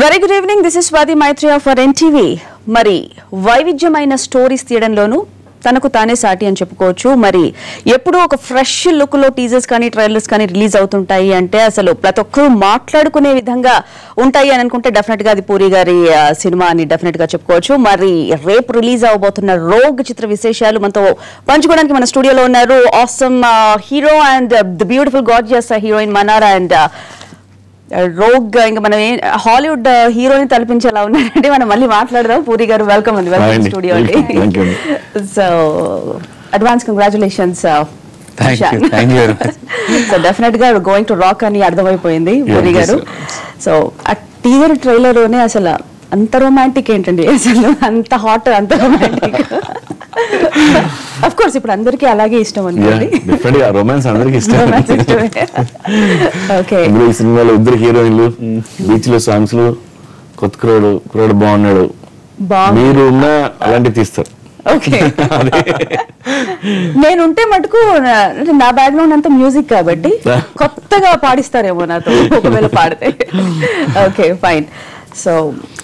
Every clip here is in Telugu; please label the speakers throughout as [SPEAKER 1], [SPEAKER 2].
[SPEAKER 1] Very good evening. This is Swati Maitreya for NTV. మరి వైవిధ్యమైన స్టోరీస్ తీయడంలోనూ తనకు తానే సాటి అని చెప్పుకోవచ్చు. మరి ఎప్పుడూ ఒక ఫ్రెష్ లుక్ లో టీజర్స్ కానీ ట్రైలర్స్ కానీ రిలీజ్ అవుతుంటాయి అంటే అసలు ప్రతి ఒక్కరూ మాట్లాడుకునే విధంగా ఉంటాయి అని అనుకుంటే డెఫినెట్ గా అది పూరి గారి సినిమా అని డెఫినెట్ గా చెప్పుకోవచ్చు. మరి రేపు రిలీజ్ అవబోతున్న రోగ్ చిత్ర విశేషాలు మనతో పంచుకోవడానికి మన స్టూడియోలో ఉన్నారు awesome hero and the beautiful gorgeous heroine Manara and rogue ఇంకా మనం హాలీవుడ్ హీరోని తలపించేలా ఉన్నారంటే మనం మళ్ళీ మాట్లాడదాం. పూరి గారు వెల్కమ్ అండి, వెల్కమ్ స్టూడియో అండి. So advance congratulations. So definite గా గోయింగ్ టు రాక్ అని అర్థమైపోయింది పూరి గారు. సో ఆ టీజర్ ట్రైలర్ లోనే అసలు అంత రొమాంటిక్ ఏంటండి, అసలు అంత హాట్ అంత రొమాంటిక్. అఫ్ కోర్స్ ఇప్పుడు అందరికీ అలాగే ఇష్టం అనుకోండి,
[SPEAKER 2] రొమాన్స్ అందరికి ఇష్టం.
[SPEAKER 1] ఓకే,
[SPEAKER 2] ఈ సినిమాలో ఇద్దరు హీరోయిన్లు, బీచ్ లో సాంగ్స్ లు, కొత్త కుర్రాడు బాగున్నాడు, మీరు ఉన్న అలాంటివి తీస్తారు.
[SPEAKER 1] ఓకే, నేనుంటే మటుకు నా బ్యాక్గ్రౌండ్ అంతా మ్యూజిక్ కాబట్టి కొత్తగా పాడిస్తారేమో నాతో ఒకవేళ పాడితే. Okay fine. సో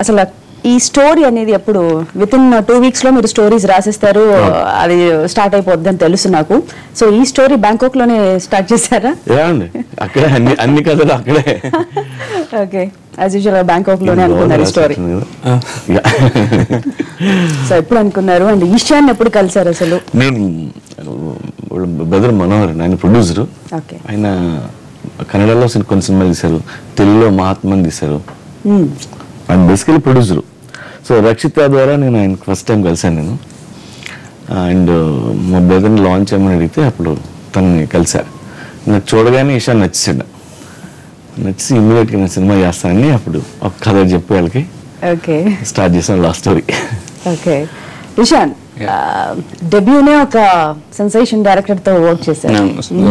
[SPEAKER 1] అసలు ఈ స్టోరీ అనేది ఎప్పుడు విత్ ఇన్ 2 weeks లో మీరు స్టోరీస్ రాసిస్తారు, అది స్టార్ట్ అయిపోద్ది అని తెలుసు నాకు. సో ఈ స్టోరీ బ్యాంకాక్ లోనే స్టార్ట్ చేశారా?
[SPEAKER 2] అక్కడే అన్ని కథలు అక్కడే.
[SPEAKER 1] ఓకే, యాజ్ యూజువల్ బ్యాంకాక్ లోనే అనుకున్నారు స్టోరీ. సో ఎప్పుడు అనుకున్నారు అండ్ ఈశాన్ ఎప్పుడు కలిసారు? అసలు
[SPEAKER 2] నేను బ్రదర్ మనోహర్, ఆయన ప్రొడ్యూసర్. ఆయన కన్నడలో కొన్ని సినిమాలు తీశారు, తెలుగులో మహాత్మాని తీశారు. ఆయన బేసికలీ ప్రొడ్యూసరు. సో రక్షిత ద్వారా నేను ఆయన ఫస్ట్ టైం కలిసాను నేను. అండ్ మా బ్రదర్ని లాంచ్ చేయమని అడిగితే అప్పుడు తనని కలిసా. నాకు చూడగానే ఈశాన్ నచ్చేసాడు. నచ్చి ఇమ్మీడియట్గా నేను సినిమా చేస్తానని అప్పుడు ఒక కథ చెప్పి వాళ్ళకి స్టార్ట్ చేశాను లాస్ట్ స్టోరీ.
[SPEAKER 1] ఓకే, ఈశాన్ డెబ్యూనే ఒక సెన్సేషన్ డైరెక్టర్ తో వర్క్ చేశాను.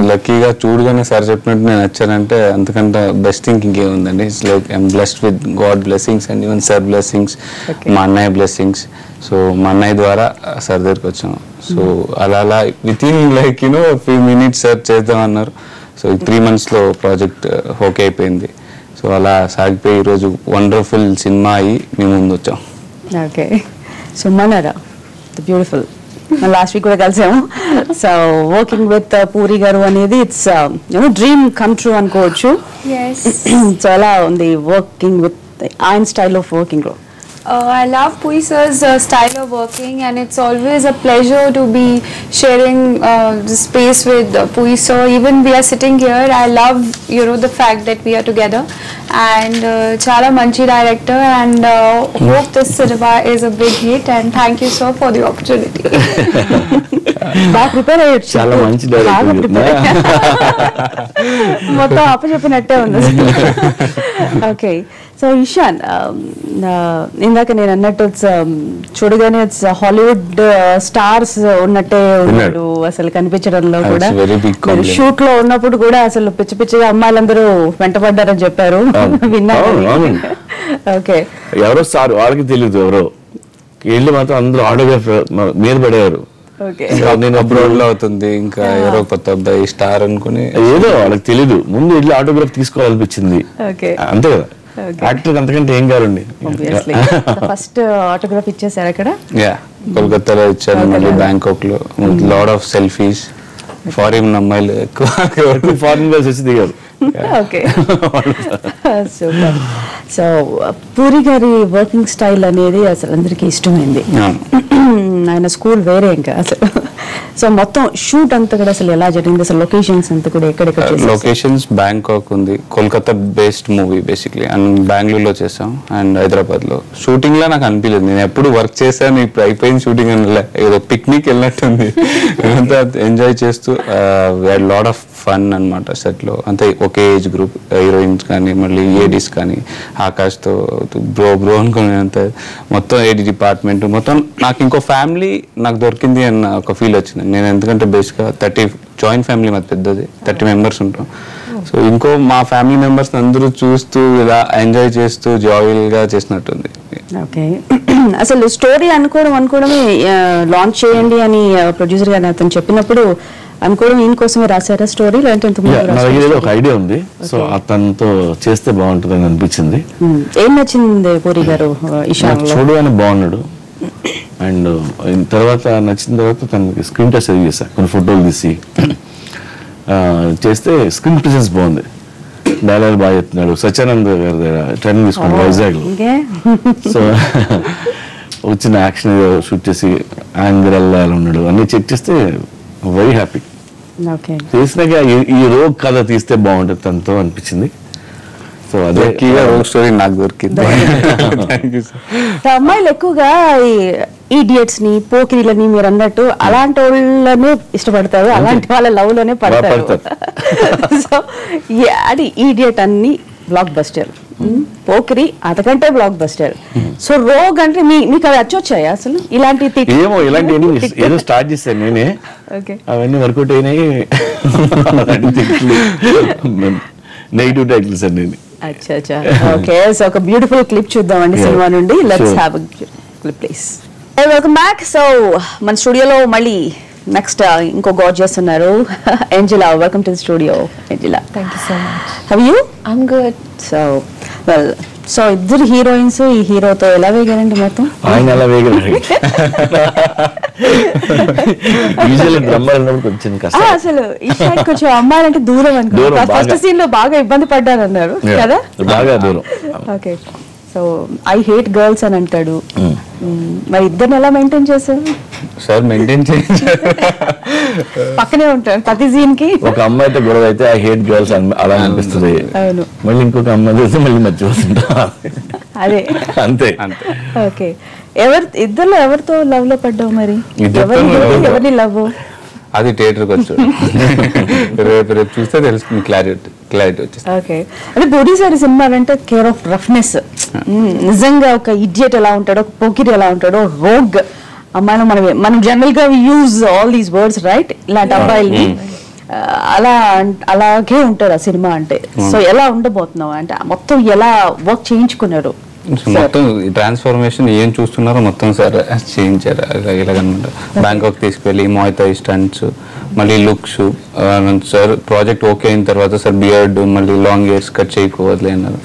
[SPEAKER 3] లక్కీగా చూడగానే సార్ చెప్పినట్టు నేను వచ్చానంటే అంతకంటే బెస్ట్ థింగ్ ఇంకేముందండి. It's like I'm blessed with God blessings and even sir blessings, మా అన్నయ్య బ్లెస్సింగ్స్. సో మా అన్నయ్య ద్వారా సార్ దగ్గరికి వచ్చాను. సో అలా within like few minutes sir చేద్దామన్నారు. సో ఈ 3 months లో ప్రాజెక్ట్ ఓకే అయిపోయింది. సో అలా సాగిపోయి ఈరోజు వండర్ఫుల్ సినిమా అయ్యి మేము ముందు వచ్చాం.
[SPEAKER 1] Okay, so Manara beautiful, last week కూడా కలిసాము. సో వర్కింగ్ విత్ పూరి గారు అనేది ఇట్స్ డ్రీమ్ కమ్ ట్రూ అనుకోవచ్చు. సో ఎలా ఉంది వర్కింగ్ విత్ ఆయన style of working?
[SPEAKER 4] I love Puri sir's style of working, and it's always a pleasure to be sharing the space with Puri sir. Even we are sitting here, I love the fact that we are together, and chala manchi director, and hope this cinema is a big hit, and thank you sir for the opportunity.
[SPEAKER 1] బాగా ప్రిపేర్ అయ్యొచ్చు,
[SPEAKER 2] చాలా మంచి డైరెక్టర్,
[SPEAKER 1] మొత్తం అప్పచెప్పినట్టే ఉంది. ఓకే, సో ఈశాన్ ఇందాక నేను అన్నట్టు చూడగానే హాలీవుడ్ స్టార్స్ ఉన్నట్టే ఉన్నాడు అసలు కనిపించడంలో కూడా. షూట్ లో ఉన్నప్పుడు కూడా అసలు పిచ్చి పిచ్చిగా అమ్మాయిలందరూ వెంటపడ్డారని చెప్పారు, విన్నాను. ఓకే,
[SPEAKER 2] ఎవరో స్టార్ వాళ్ళకి తెలియదు, ఎవరో వీళ్ళు మాత్రం అందరూ ఆటోగ్రాఫ్ మీద పడేవారు.
[SPEAKER 3] నేను అబ్రాడ్ లో అవుతుంది, ఇంకా ఎవరో కొత్త అబ్బాయి స్టార్ అనుకుని
[SPEAKER 2] ఏదో వాళ్ళకి తెలీదు. ముందు ఇట్లా ఆటోగ్రాఫ్ తీసుకోవాలనిపించింది అంతే కదా. యాక్టర్ అంతకంటే ఏం కావాలండి.
[SPEAKER 1] ఫస్ట్ ఆటోగ్రాఫ్ ఇచ్చేసారు అక్కడ,
[SPEAKER 3] కోల్కతాలో ఇచ్చారు, మళ్ళీ బ్యాంకాక్ లో. లాట్ ఆఫ్ సెల్ఫీస్, ఫారిన్ అమ్మాయిలు ఎక్కువ
[SPEAKER 2] ఫారిన్ గర్ల్స్ వచ్చి దిగారు.
[SPEAKER 1] Okay, super. సో పూరి గారి వర్కింగ్ స్టైల్ అనేది అసలు అందరికీ ఇష్టమైంది. ఆయన స్కూల్ వేరే ఇంకా అసలు. సో మొత్తం షూట్ అంతా కూడా అసలు ఎలా జరిగింది, అసలు లొకేషన్స్ అంతా కూడా ఎక్కడెక్కడ?
[SPEAKER 3] లొకేషన్స్ బ్యాంకాక్ ఉంది, Kolkata based movie basically, and బెంగళూరులో చేసాం అండ్ హైదరాబాద్ లో. షూటింగ్ లా నాకు అనిపించలేదు, నేను ఎప్పుడు వర్క్ చేశాను, ఇప్పుడు అయిపోయింది షూటింగ్ అని ఏదో పిక్నిక్ వెళ్ళినట్టుంది. అంతా ఎంజాయ్ చేస్తూ లాట్ ఆఫ్ ఫన్ అనమాట సెట్ లో. అంతే ఒకే ఏజ్ గ్రూప్ హీరోయిన్స్ కానీ మళ్ళీ ఏడీస్ కానీ ఆకాష్తో బ్రో అనుకుని అంత మొత్తం ఏడీ డిపార్ట్మెంట్ మొత్తం నాకు ఇంకో ఫ్యామిలీ నాకు దొరికింది అన్న ఒక ఫీల్ వచ్చింది. నేను ఎందుకంటే బేసిక్గా 30 జాయింట్ ఫ్యామిలీ మాది పెద్దది, 30 members ఉంటాం. సో ఇంకో మా ఫ్యామిలీ మెంబర్స్ అందరూ చూస్తూ ఇలా ఎంజాయ్ చేస్తూ జాయిల్గా చేసినట్టుంది.
[SPEAKER 1] ఓకే, అసలు స్టోరీ అనుకోవడమే లాంచ్ చేయండి అని ప్రొడ్యూసర్ గారు అతను చెప్పినప్పుడు అనుకోవడం ఈయన కోసమే రాశారా స్టోరీ లేదంటే
[SPEAKER 2] నా దగ్గర ఒక ఐడియా ఉంది, సో అతనితో చేస్తే బాగుంటుంది అని అనిపించింది.
[SPEAKER 1] ఏం నచ్చింది పూరి గారు ఇషాన్?
[SPEAKER 2] చూడగానే బాగున్నాడు, అండ్ తర్వాత నచ్చిన తర్వాత తనకి స్క్రీన్ టెస్ట్ అది చేశా, కొన్ని ఫోటోలు తీసి చేస్తే స్క్రీన్ ప్రెసెన్స్ బాగుంది, డైలాగ్ బాగా చెప్తున్నాడు. సత్యానంద్ గారి దగ్గర ట్రైనింగ్ తీసుకున్నాడు వైజాగ్ లో. సో వచ్చిన యాక్షన్ షూట్ చేసి యాంగర్ ఎలా ఉన్నాడు అన్ని చెక్ చేస్తే వెరీ హ్యాపీ. తీసినాక ఈ రోగ్ కథ తీస్తే బాగుంటుంది తనతో అనిపించింది. సో అదే
[SPEAKER 3] రోగ్ స్టోరీ నాకు దొరికింది.
[SPEAKER 1] అమ్మాయిలు ఎక్కువగా ఈ ఈడియట్స్ ని పోకిరీలని మీరు అన్నట్టు అలాంటి వాళ్ళనే ఇష్టపడతారు, అలాంటి వాళ్ళ లవ్ లోనే పడతారు. సో అది ఈడియట్ అన్ని బ్లాక్ బస్టర్, పోకిరి అంతకంటే బ్లాక్ బస్టర్. సో రోగ్ అంటే మీకు అవి వచ్చాయా అసలు? ఇలాంటి
[SPEAKER 2] ఏమో ఇలాంటి ఏదో స్టార్ట్ చేశాను నేనే, అవన్నీ వర్కౌట్ అయినాయి. నెగిటివ్ టైటిల్స్ అండి.
[SPEAKER 1] అచ్చా అచ్చా, ఓకే. సో ఒక బ్యూటిఫుల్ క్లిప్ చూద్దామండి సినిమా నుండి. Let's have a clip please. Welcome back. So మన స్టూడియోలో మళ్ళీ నెక్స్ట్ ఇంకో గార్జియస్ ఉన్నారు, Angela. Welcome to the studio Angela.
[SPEAKER 5] Thank you so much.
[SPEAKER 1] How you?
[SPEAKER 5] I'm good.
[SPEAKER 1] So well, so ఇద్దరు హీరోయిన్స్, ఈ హీరోతో ఎలా వేగారండి మొత్తం?
[SPEAKER 2] ఆయన ఎలా వేగారు కొంచెం కష్టం
[SPEAKER 1] అసలు ఇషాన్ కొంచెం అమ్మాయిలంటే దూరం అనుకో. ఫస్ట్ సీన్ లో బాగా ఇబ్బంది పడ్డారన్నారు కదా?
[SPEAKER 2] బాగా దూరం.
[SPEAKER 1] Okay, so I hate girls అని అంటాడు. మరి ఇద్దరిని ఎలా మెయింటైన్ చేశారు
[SPEAKER 3] సార్? మెయింటైన్ చేయించారు,
[SPEAKER 1] పక్కనే ఉంటారు ప్రతి సీన్ కి.
[SPEAKER 2] ఒక అమ్మాయితో గొడవ అయితే ఐ హేట్ గర్ల్స్ అలా అనిపిస్తుంది, మళ్ళీ ఇంకొక అమ్మాయి అయితే మళ్ళీ మర్చిపోతుంటా.
[SPEAKER 1] అదే
[SPEAKER 2] అంతే.
[SPEAKER 1] ఓకే, ఇద్దరు ఎవరితో లవ్ లో పడ్డావు మరి? ఎవరిని లవ్?
[SPEAKER 3] అది థియేటర్కి వచ్చు, రేపు చూస్తే తెలుస్తుంది, క్లారిటీ వచ్చేస్తుంది.
[SPEAKER 1] ఓకే, అంటే ప్రొడ్యూసర్ సినిమా అంటే కేర్ ఆఫ్ రఫ్నెస్. నిజంగా ఒక ఇడియట్ ఎలా ఉంటాడో, ఒక పోకిరి ఎలా ఉంటాడో, రోగ్ అమ్మాయిలు మనం జనరల్ గా use all these words right, ఇలాంటి అబ్బాయిల్ని అలాగే ఉంటారు ఆ సినిమా అంటే. సో ఎలా ఉండబోతున్నావు అంటే మొత్తం ఎలా వర్క్ చేయించుకున్నారు?
[SPEAKER 3] మొత్తం ట్రాన్స్ఫర్మేషన్ ఏం చూస్తున్నారో మొత్తం సార్ చేయించారు. ఇలాగనమాట బ్యాంకాక్ తీసుకెళ్ళి ముయ్ థాయ్ స్టంట్స్, మళ్ళీ లుక్స్. సార్ ప్రాజెక్ట్ ఓకే అయిన తర్వాత సార్ బియర్డ్ మళ్ళీ లాంగ్ ఇయర్స్ కట్ చేయకపోవద్లే అన్నారు.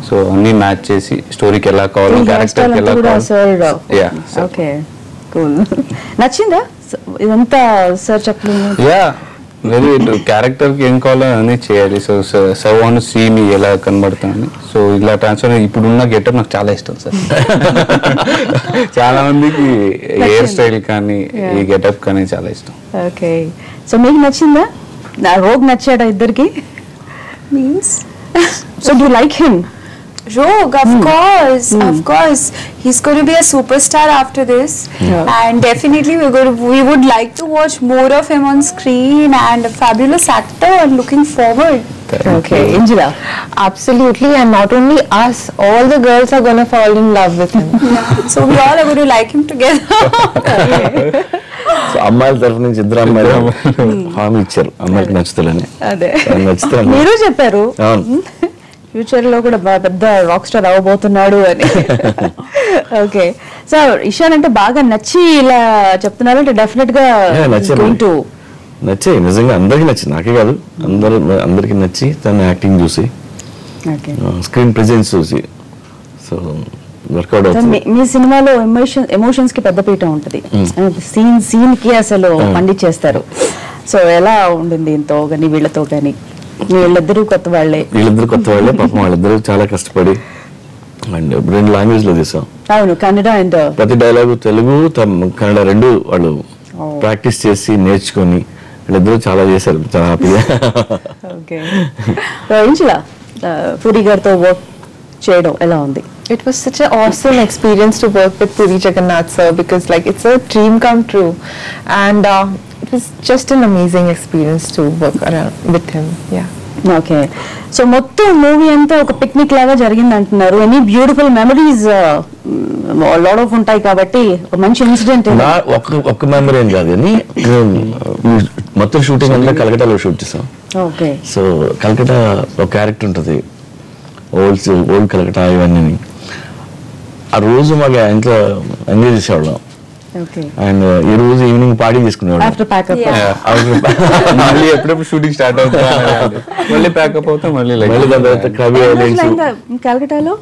[SPEAKER 3] సో అన్ని మ్యాచ్ చేసి స్టోరీకి ఎలా కావాలో, క్యారెక్టర్కి ఎలా కావాలో.
[SPEAKER 1] నచ్చిందా ఇదంతా సార్ చెప్పలేదు?
[SPEAKER 3] యా, వెరీ క్యారెక్టర్ కి ఏం కావాలో అన్నీ చేయాలి. So sir want to see మీ ఎలా కనబడతానని. సో ఇలా ట్రాన్స్ఫర్ ఇప్పుడున్న గెటప్ నాకు చాలా ఇష్టం సార్. చాలా మందికి హెయిర్ స్టైల్ కానీ ఈ గెటప్ కానీ చాలా ఇష్టం.
[SPEAKER 1] ఓకే, సో మీకు నచ్చిందా? రోగ్ నచ్చాడా ఇద్దరికి?
[SPEAKER 4] Means?
[SPEAKER 1] So do you like him?
[SPEAKER 4] Rogue, of course. He's going to be a superstar after this, and definitely we would like to watch more of him on screen, and a fabulous actor, and looking forward.
[SPEAKER 1] Okay, Angela.
[SPEAKER 5] Absolutely, and not only us, all the girls are going to fall in love with him.
[SPEAKER 4] So we all are going to like him together.
[SPEAKER 2] So అమ్మాయిల తరఫు నుంచి ఇద్దరు అమ్మాయిలు హామీ ఇచ్చారు అమ్మాయికి నచ్చుతాలని.
[SPEAKER 1] అదే
[SPEAKER 2] నచ్చుతా
[SPEAKER 1] మీరు చెప్పారు ఫ్యూచర్ లో కూడా పెద్ద రాక్ స్టార్ అవ్వబోతున్నాడు అని. ఓకే, సో ఇషాన్ అంటే బాగా నచ్చి ఇలా చెప్తున్నారు అంటే డెఫినెట్ గా
[SPEAKER 2] నచ్చాయి, నిజంగా అందరికి నచ్చింది, నాకే కాదు అందరికి నచ్చి తన యాక్టింగ్ చూసి, స్క్రీన్ ప్రెజెన్స్ చూసి, సో వర్కౌట్ అవుతుంది.
[SPEAKER 1] మీ సినిమాలో ఎమోషన్స్ కి పెద్ద పీట ఉంటుంది, సీన్ కి అసలు పండించేస్తారు. సో ఎలా ఉండింది దీంతో కానీ వీళ్ళతో కానీ? వీళ్ళిద్దరూ కొత్త వాళ్ళే
[SPEAKER 2] పాపం, వాళ్ళిద్దరూ చాలా కష్టపడి అండ్ 2 లాంగ్వేజ్ లో తీసాం.
[SPEAKER 1] అవును, కన్నడ అండ్
[SPEAKER 2] ప్రతి డైలాగు తెలుగు కన్నడ 2 వాళ్ళు ప్రాక్టీస్ చేసి నేర్చుకొని వీళ్ళిద్దరూ చాలా చేశారు, చాలా హ్యాపీగా.
[SPEAKER 1] ఓకే, పూరి గారితో వర్క్ చేయడం ఎలా ఉంది?
[SPEAKER 5] It was such an awesome experience to work with Puri Jagannath sir, because like it's a dream come true, and it was just an amazing experience to work around with him. Yeah.
[SPEAKER 1] Okay, so మొత్తం మూవీ అంతా ఒక పిక్నిక్ లాగా జరిగింది అంటున్నారు. Any beautiful memories lot of ఉంటాయి కాబట్టి ఒక మంచి ఇన్సిడెంట్?
[SPEAKER 2] ఒక్క మెమరీ ఏం కాదు కానీ మొత్తం షూటింగ్ అంతా కలకటాలో షూట్ చేసాం.
[SPEAKER 1] ఓకే,
[SPEAKER 2] సో కలకటా ఒక క్యారెక్టర్ ఉంటుంది, ఓల్డ్ కలకటా ఇవన్నీ. ఆ రోజు మాకు ఇంట్లో ఎంజాయ్ చేసేవాళ్ళం.
[SPEAKER 1] Okay.
[SPEAKER 2] అండ్ ఈ రోజు ఈవినింగ్ పార్టీ చేసుకునేవాడు
[SPEAKER 1] After pack up.
[SPEAKER 3] మళ్ళీ ఎప్పుడెప్పుడు షూటింగ్ స్టార్ట్ అవుతా మళ్ళీ ప్యాకప్ అవుతా మళ్ళీ
[SPEAKER 2] మళ్ళీ దాని తర్వాత క్రబీ ఐలాండ్స్
[SPEAKER 1] కలకటాలో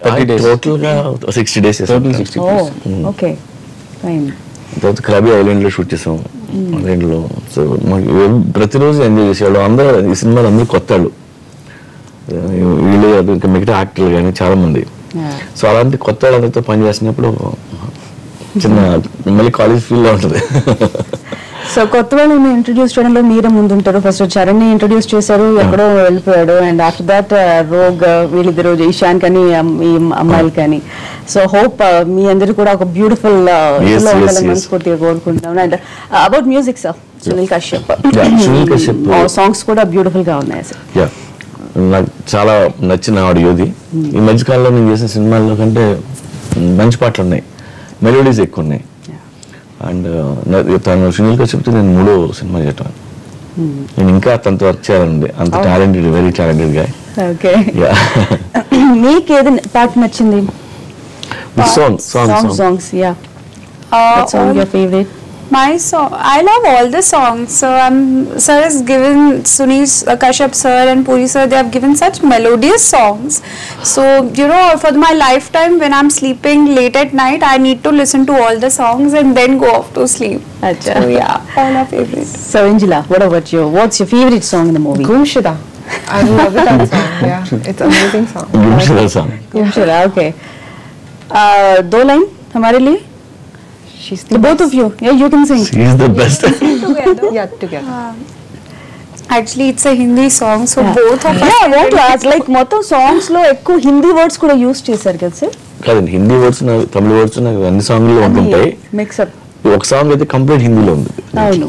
[SPEAKER 3] 30 days.
[SPEAKER 2] టోటల్ గా 60 days
[SPEAKER 3] Total 60 days.
[SPEAKER 1] Okay fine.
[SPEAKER 2] తర్వాత క్రబీ ఐలాండ్ లో షూట్ చేసాం. ఐలాండ్ లో సో ప్రతిరోజు ఎంజాయ్ చేసేవాళ్ళు. అందరూ ఈ సినిమాలో అందరూ కొత్త వాళ్ళు, వీళ్ళు ఇంకా మిగతా యాక్టర్లు కానీ చాలా మంది. సో అలాంటి కొత్త వాళ్ళందరితో పని చేసినప్పుడు చిన్న మళ్ళీ కాలేజ్ ఫీల్ లో ఉంటుంది.
[SPEAKER 1] సో కొత్త వాళ్ళని ఇంట్రడ్యూస్ చేయడంలో మీరే ముందుంటారు. ఫస్ట్ చరణ్ ని ఇంట్రడ్యూస్ చేశారు, ఎక్కడో వెళ్ళిపోయాడు. అండ్ ఆఫ్టర్ దాట్ రోగ్, వీళ్ళిద్దరు ఈశాన్ కానీ ఈ అమ్మాయిలు కానీ. సో హోప్ మీ అందరూ కూడా ఒక బ్యూటిఫుల్ మనస్ఫూర్తిగా కోరుకుంటున్నాం. And about music sir, Sunil Kashyap songs కూడా బ్యూటిఫుల్ గా ఉన్నాయి సార్.
[SPEAKER 2] నాకు చాలా నచ్చిన ఆడియోది. ఈ మధ్యకాలంలో నేను చేసిన సినిమాల్లో కంటే మంచి పాటలు ఉన్నాయి, మెలోడీస్ ఎక్కువ ఉన్నాయి. అండ్ తను సునీల్ కశ్యప్ నేను 3వ సినిమా చేయటం. నేను ఇంకా తనతో వర్క్ చేయాలండి. అంత talented, very talented guy.
[SPEAKER 1] Okay, మీకు ఏది పాట నచ్చింది? Songs, yeah. What song your favorite?
[SPEAKER 4] My song, I love all the songs. So sir has given, Sunil Kashyap sir and Puri sir, they have given such melodious songs. So for my lifetime, when I'm sleeping late at night, I need to listen to all the songs and then go off to sleep.
[SPEAKER 1] Achha.
[SPEAKER 4] So yeah, all our favorites.
[SPEAKER 1] So Angela, what about you? What's your favorite song in the movie?
[SPEAKER 5] Gumshida. I love that song. Yeah, it's an amazing song.
[SPEAKER 1] Gumshida, okay. दो लाइन हमारे लिए.
[SPEAKER 5] She's
[SPEAKER 1] The both of you, yeah, you can sing.
[SPEAKER 2] She is the best.
[SPEAKER 4] Together.
[SPEAKER 5] Yeah, together.
[SPEAKER 4] Actually, it's a Hindi song, so both of us.
[SPEAKER 1] Yeah, I want to ask, like మొత్తం సాంగ్స్ లో ఎక్కువ హిందీ వర్డ్స్ కూడా యూస్ చేశారు కదా సార్?
[SPEAKER 2] కాదండి, హిందీ వర్డ్స్, తమిళ వర్డ్స్ నాకు అన్ని సాంగ్లో ఉంటుంటాయి.
[SPEAKER 1] మిక్సప్
[SPEAKER 2] ఒక సాంగ్ అయితే కంప్లీట్ హిందీలో ఉంది.
[SPEAKER 1] అవును.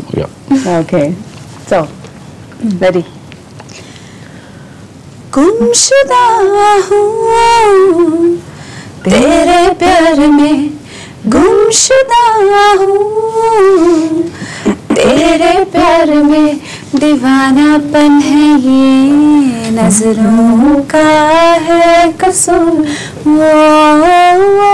[SPEAKER 1] Okay, so ready.
[SPEAKER 4] गुमशुदा हूँ तेरे प्यार में, गुमशुदा हूँ तेरे प्यार में, दीवानापन है ये नजरों का है कसूर. वो वो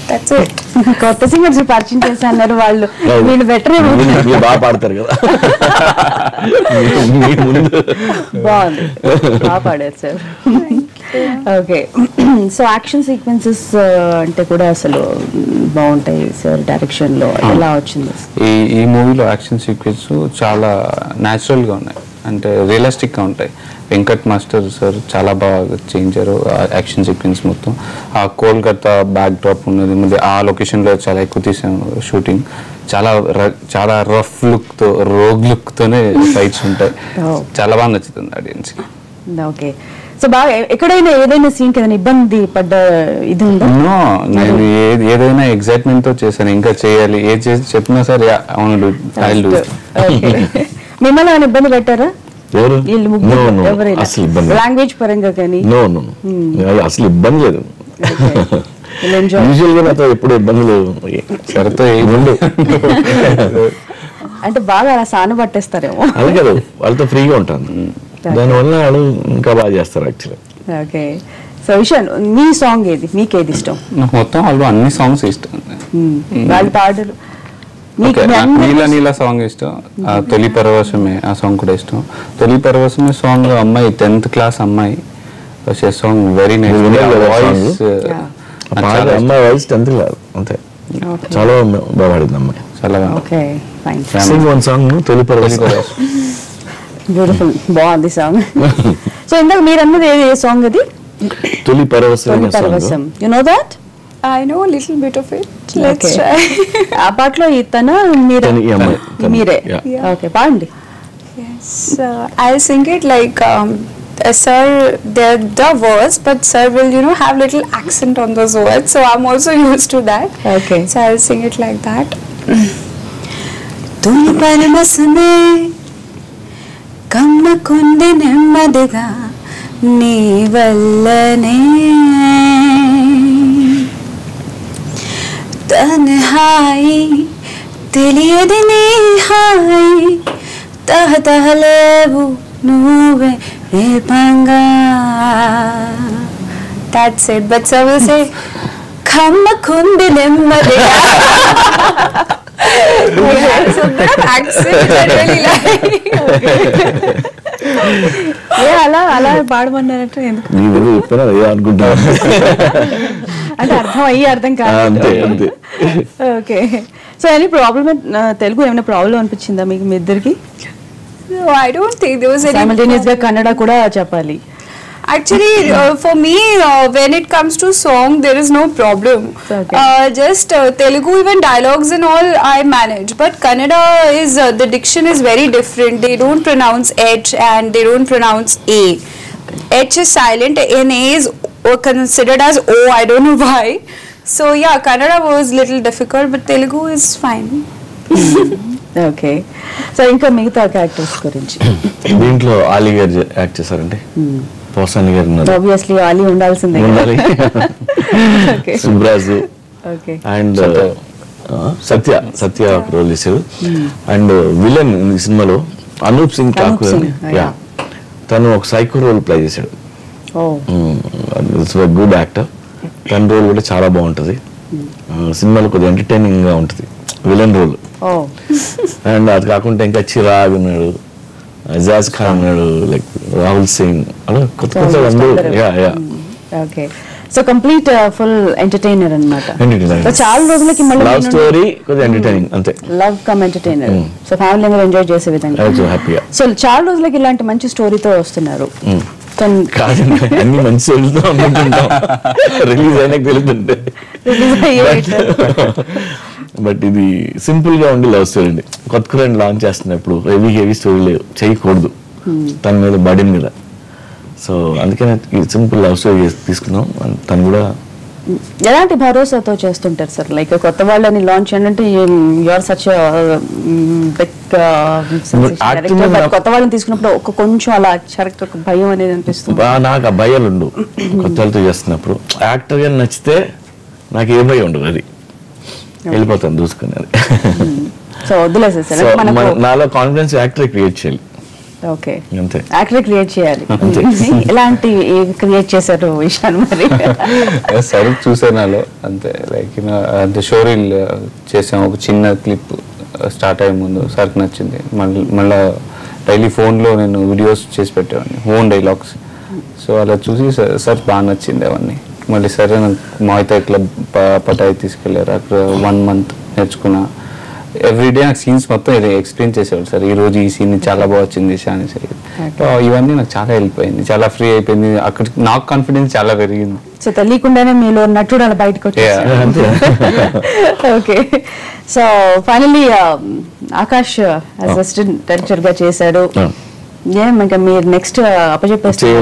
[SPEAKER 4] That's it.
[SPEAKER 1] కొత్త సింగర్స్ పరిచయం చేసి అన్నారు వాళ్ళు. వీళ్ళు బెటర్
[SPEAKER 2] బాగా పాడతారు కదా.
[SPEAKER 1] బాగుంది, బాగా పాడారు sir. Okay, so action sequences అంటే కూడా అసలు బాగుంటాయి సార్ డైరెక్షన్ లో. ఎలా వచ్చింది
[SPEAKER 3] ఈ మూవీలో? యాక్షన్ సీక్వెన్స్ చాలా న్యాచురల్ గా ఉన్నాయి, అంటే రియలిస్టిక్ గా ఉంటాయి. వెంకట్ మాస్టర్ సార్ చాలా బాగా చేయించారు యాక్షన్ సీక్వెన్స్ మొత్తం. ఆ కోల్కతా బ్యాక్ డ్రాప్ ఉన్నది, ఆ లొకేషన్ లో చాలా ఎక్కువ తీసాము షూటింగ్. చాలా రఫ్ లుక్ తో, రోగ్ లుక్ తోనే ఫైట్స్ ఉంటాయి. చాలా బాగా నచ్చుతుంది ఆడియన్స్ కి.
[SPEAKER 1] ఓకే, సో బాగా ఎక్కడైనా ఏదైనా సీన్ ఏదైనా ఇబ్బంది పడ్డ ఇది ఉందా?
[SPEAKER 3] నో, నేను ఏదైనా ఎగ్జైట్మెంట్ తో చేశాను. ఇంకా చేయాలి, ఏది చేసి చెప్పినా సరే అవును
[SPEAKER 1] మిమ్మల్ని ఏమైనా ఇబ్బంది పెట్టారా?
[SPEAKER 2] లాంగ్వేజ్
[SPEAKER 1] పరంగా కానీ?
[SPEAKER 2] అసలు ఇబ్బంది లేదు. యూజువల్ గా నాతో ఎప్పుడు ఇబ్బంది లేదు.
[SPEAKER 1] అంటే బాగా అలా సాన పట్టేస్తారేమో.
[SPEAKER 2] అది కదా, వాళ్ళతో ఫ్రీగా ఉంటాను, దానివల్ల వాళ్ళు ఇంకా బాగా చేస్తారు యాక్చువల్లీ.
[SPEAKER 1] ఓకే, సో విశాన్, మీ సాంగ్ ఏది, మీకేది ఇష్టం?
[SPEAKER 3] నాకు మొత్తం వాళ్ళు అన్ని సాంగ్స్ ఇష్టం.
[SPEAKER 1] వాళ్ళు పాడరు.
[SPEAKER 3] నీల నీల సాంగ్ ఇష్టం, తొలి పరవశమే ఆ సాంగ్ కూడా ఇష్టం. తొలి పరవశమే సాంగ్ అమ్మాయి 10th క్లాస్ అమ్మాయి సాంగ్ వెరీ నైస్. వాయిస్
[SPEAKER 2] అమ్మాయి వాయిస్ 10th క్లాస్ అంతే, చాలా బాగా పాడింది అమ్మాయి. చాలా one song Toli Paravasam,
[SPEAKER 1] beautiful, బాగుంది సాంగ్. సో ఇందాక మీరు అన్నది ఏ సాంగ్ అది?
[SPEAKER 2] Toli Paravasam.
[SPEAKER 1] You know that?
[SPEAKER 4] I know a little bit of it. Let's try.
[SPEAKER 1] ఆ పాటలో ఇతను మీరే. ఓకే, పాడండి.
[SPEAKER 4] Yes, I'll sing it like sir, the words, but sir will have little accent on those words, so I'm also used to that.
[SPEAKER 1] Okay,
[SPEAKER 4] so I'll sing it like that. तुम परमस में కమ్మకుంది నెమ్మదిగా నీ వల్లనే తన్హాయి తెలియది నీ హాయి తహతహలేవు నువ్వే రేపంగా. That's it. But sir will say, "Khammakundi nemmadega." So that accent which I really like.
[SPEAKER 1] అలా పాడమన్నారంటే ఎందుకు
[SPEAKER 2] నీవు చెప్పినా అదే అనుకుంటా
[SPEAKER 1] అంటే అర్థం అయ్యి అర్థం కాదు.
[SPEAKER 2] అంతే అంతే.
[SPEAKER 1] Okay. So any problem Telugu ఏమైనా ప్రాబ్లం అనిపించిందా మీకు మీ ఇద్దరికి?
[SPEAKER 4] No, I don't think there was any.
[SPEAKER 1] Simultaneous గా కన్నడ కూడా చెప్పాలి.
[SPEAKER 4] Actually, for me, when it comes to song, there is no problem.
[SPEAKER 1] Okay.
[SPEAKER 4] Just Telugu, even dialogues and all, I manage. But Kannada is the diction is very different. They don't pronounce H and they don't pronounce A. H is silent and A is considered as O. I don't know why. So yeah, Kannada was little difficult, but Telugu is fine.
[SPEAKER 1] Okay. So ఇంకా మిగతా క్యారెక్టర్స్ గురించి
[SPEAKER 2] దీంట్లో ఆలీ గారు యాక్ట్ చేశారండి. పోసాని గారు ఉన్నారు.
[SPEAKER 1] ఆబ్వియస్లీ ఆలీ ఉండాల్సిందే.
[SPEAKER 2] ఉండాలి.
[SPEAKER 1] Okay.
[SPEAKER 2] Subraju
[SPEAKER 1] okay.
[SPEAKER 2] And Satya role చేశారు. అండ్ విలన్ ఈ సినిమాలో అనూప్ సింగ్ ఠాకూర్ అని. తను ఒక సైకో రోల్ ప్లే చేశాడు. Good actor. తన రోల్ కూడా చాలా బాగుంటుంది. సినిమాలో కొద్దిగా ఎంటర్టైనింగ్ గా ఉంటుంది విలన్ రోల్. అండ్ అది కాకుండా ఇంకా చిరాగ్ ఉన్నాడు, అజాజ్ ఖాన్ ఉన్నాడు, లైక్ రాహుల్ సింగ్, అలా కొత్త కొత్త
[SPEAKER 1] okay. So complete full entertainer అన్నమాట. చాలా రోజులకి మళ్ళీ
[SPEAKER 2] లవ్ స్టోరీ కొద్దిగా ఎంటర్టైనింగ్ అంతే.
[SPEAKER 1] Love come entertainer. So family member enjoy చేసే విధంగా.
[SPEAKER 2] హ్యాపీగా.
[SPEAKER 1] సో చాలా రోజులకి ఇలాంటి మంచి స్టోరీతో వస్తున్నారు.
[SPEAKER 2] కాదండి, అన్ని మంచి వెళ్తూ అనుకుంటుంటాం, రిలీజ్ అయినాక తెలుస్తుంటే. బట్ ఇది సింపుల్ గా ఉండి లవ్ స్టోరీ అండి. కొత్త కూరని లాంచ్ చేస్తున్నప్పుడు హెవీ స్టోరీ లేవు, చేయకూడదు తన మీద, బడి మీద. సో అందుకనే సింపుల్ లవ్ స్టోరీ తీసుకున్నాం. తను కూడా
[SPEAKER 1] ఎలాంటి భరోసాతో చేస్తుంటారు సార్? లైక్ కొత్త వాళ్ళని లాంచ్ అంటే యూఆర్ సచ్ కొత్త వాళ్ళని తీసుకున్నప్పుడు ఒక కొంచెం అలా ఒక భయం అనేది అనిపిస్తుంది.
[SPEAKER 2] నాకు ఆ భయాలు ఉండు కొత్త వాళ్ళతో చేస్తున్నప్పుడు. యాక్టర్ గా నచ్చితే నాకు ఏ భయం ఉండదు, అది వెళ్ళిపోతాను దూసుకుని. అది
[SPEAKER 1] సో వదిలేసేసారు.
[SPEAKER 2] నాలో కాన్ఫిడెన్స్ యాక్టర్ క్రియేట్ చేయాలి.
[SPEAKER 1] ఓకే.
[SPEAKER 2] అంతే,
[SPEAKER 1] యాక్టర్ క్రియేట్ చేయాలి. ఎలాంటి క్రియేట్ చేశారు ఇషాన్ మరి?
[SPEAKER 3] సరే చూసాను నాలో అంతే. లైక్ అంటే షోరీల్ చేసాం, ఒక చిన్న క్లిప్ స్టార్ట్ అయ్యే ముందు సార్కి నచ్చింది. మళ్ళీ డైలీ ఫోన్లో నేను వీడియోస్ చేసి పెట్టేవాడిని, ఓన్ డైలాగ్స్. సో అలా చూసి సార్ బాగా నచ్చింది అవన్నీ. మళ్ళీ సరే నాకు మాయితాయ్ క్లబ్ పటాయి తీసుకెళ్ళారు, అక్కడ 1 month నేర్చుకున్నా. ఎవ్రీడే నాకు సీన్స్ మొత్తం ఇది ఎక్స్ప్లెయిన్ చేసేవాడు సార్. ఈ రోజు ఈ సీన్ చాలా బాగా వచ్చింది అని. ఇవన్నీ నాకు చాలా హెల్ప్ అయింది, చాలా ఫ్రీ అయిపోయింది. అక్కడ నాకు కాన్ఫిడెన్స్ చాలా పెరిగింది.
[SPEAKER 1] సో తెలియకుండానే మీలో నటుడు అలా బయటకు వచ్చేసారు. Okay. So finally Akash assistant director గా చేశాడు. ఇంకా మీరు నెక్స్ట్ అప్పచెప్పేస్తారు.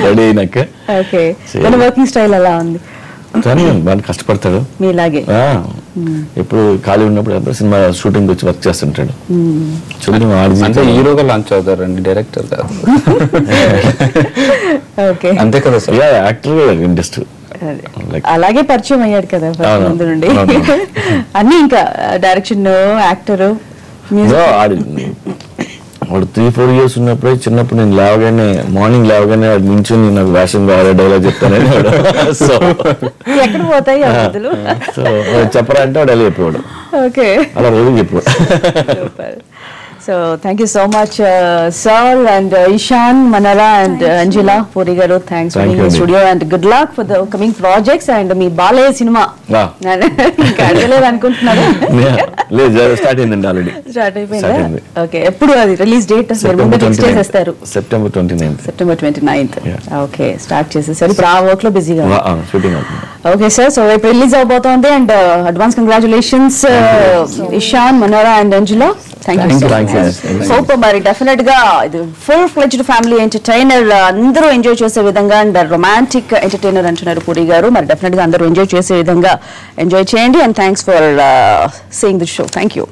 [SPEAKER 2] రెడీ అయినాక
[SPEAKER 1] ఓకే. వర్కింగ్ స్టైల్ ఎలా ఉంది?
[SPEAKER 2] బాగా కష్టపడతాడు
[SPEAKER 1] మీలాగే.
[SPEAKER 2] ఎప్పుడు ఖాళీ ఉన్నప్పుడు సినిమా షూటింగ్ వచ్చి వర్క్ చేస్తుంటాడు.
[SPEAKER 3] అంటే హీరోగా లాంచ్ అవుతారండి, డైరెక్టర్ కాదు.
[SPEAKER 1] ఓకే,
[SPEAKER 3] అంతే కదా సార్.
[SPEAKER 2] Actor interest.
[SPEAKER 1] అలాగే పరిచయం అయ్యాడు కదా ముందు నుండి. అన్ని ఇంకా డైరెక్షన్, యాక్టర్,
[SPEAKER 2] వాడు 3-4 years ఉన్నప్పుడే, చిన్నప్పుడు నేను లేవగానే, మార్నింగ్ లేవగానే వాడు నించుని నాకు వేషం కావాలి, డైలాగ్ చెప్తానని వాడు. సో
[SPEAKER 1] ఎక్కడ పోతాయి
[SPEAKER 2] చెప్పరా అంటే వాడు అలా చెప్పేవాడు.
[SPEAKER 1] ఓకే,
[SPEAKER 2] అలా రోజు చెప్పేవాడు.
[SPEAKER 1] So thank you so much, Saul and Ishan, Manara and Angela Puri garu. Thanks for being in the studio and good luck for the upcoming projects and me Balayya cinema. ఇంకా అడగలేదు అనుకుంటున్నారా?
[SPEAKER 2] లేదు, స్టార్ట్ అయిందండి, ఆల్రెడీ
[SPEAKER 1] స్టార్ట్ అయిపోయిందా? ఓకే, ఎప్పుడు అది రిలీజ్ డేట్? చేసేస్తారు
[SPEAKER 2] September 29th.
[SPEAKER 1] ఓకే, స్టార్ట్ చేసేసారు. ఇప్పుడు ఆ వర్క్ లో బిజీగా
[SPEAKER 2] షూటింగ్ అవుతుంది.
[SPEAKER 1] ఓకే సార్, సో రేపు రిలీజ్ అవబోతోంది and advance congratulations Ishan, Manora and Anjula. Hope మరి డెఫినెట్ గా ఇది ఫుల్ ఫ్లెడ్జ్డ్ ఫ్యామిలీ ఎంటర్టైనర్, అందరూ ఎంజాయ్ చేసే విధంగా అండ్ రొమాంటిక్ ఎంటర్టైనర్ అంటున్నారు పూరి గారు. మరి డెఫినెట్ గా అందరూ ఎంజాయ్ చేసే విధంగా ఎంజాయ్ చేయండి and thanks for seeing the show. Thank you.